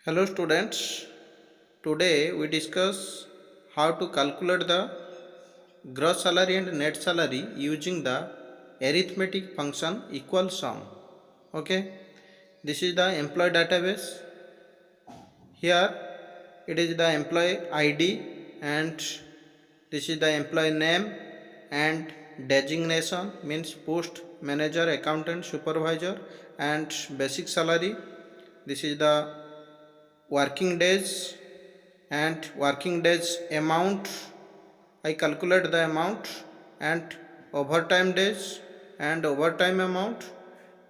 Hello students, today we discuss how to calculate the gross salary and net salary using the arithmetic function equal sum. Okay, this is the employee database. Here it is the employee ID and this is the employee name and designation means post, manager, accountant, supervisor and basic salary. This is the working days and working days amount. I calculate the amount and overtime days and overtime amount.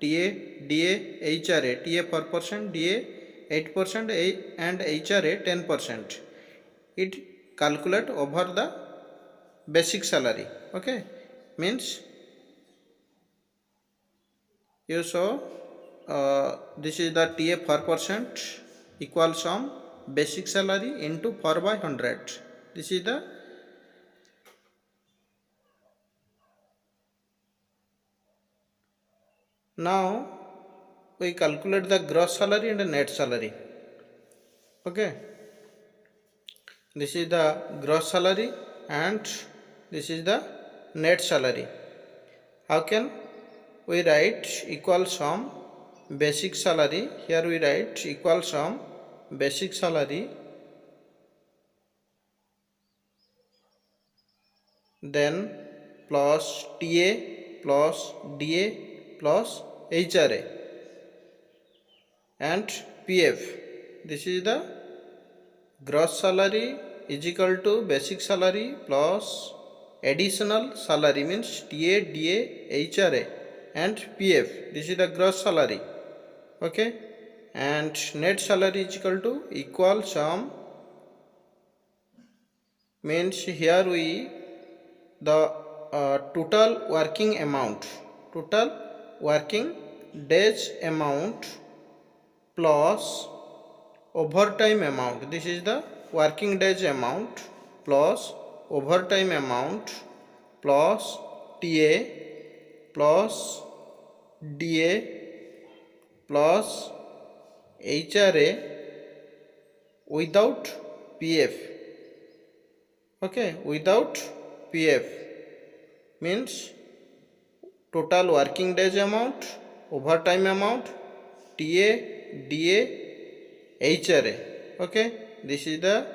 TA, DA, HRA. TA 4%, DA 8% and HRA 10%. It calculate over the basic salary. Okay, means you show this is the TA 4% equal sum basic salary into 4 by 100. This is the now we calculate the gross salary and the net salary. Okay, this is the gross salary and this is the net salary. How can we write equal sum basic salary? Here we write equal sum basic salary, then plus TA plus DA plus HRA and PF. This is the gross salary is equal to basic salary plus additional salary means TA, DA, HRA and PF. This is the gross salary. Okay, and net salary is equal to equal sum means here we the total working days amount plus overtime amount. This is the working days amount plus overtime amount plus TA plus DA plus HRA without PF. Okay, without PF means total working days amount, overtime amount, TA, DA, HRA. Okay, this is the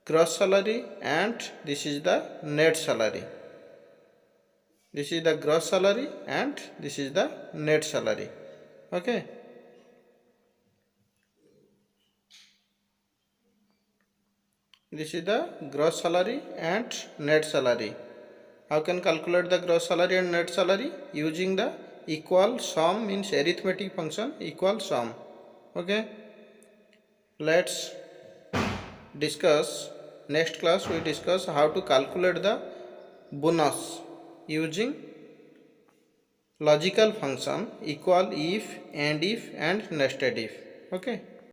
gross salary and this is the net salary. This is the gross salary and this is the net salary. Okay, this is the gross salary and net salary. How can calculate the gross salary and net salary? Using the equal sum means arithmetic function equal sum. Okay, let's discuss. Next class we discuss how to calculate the bonus using logical function equal if and nested if. Okay.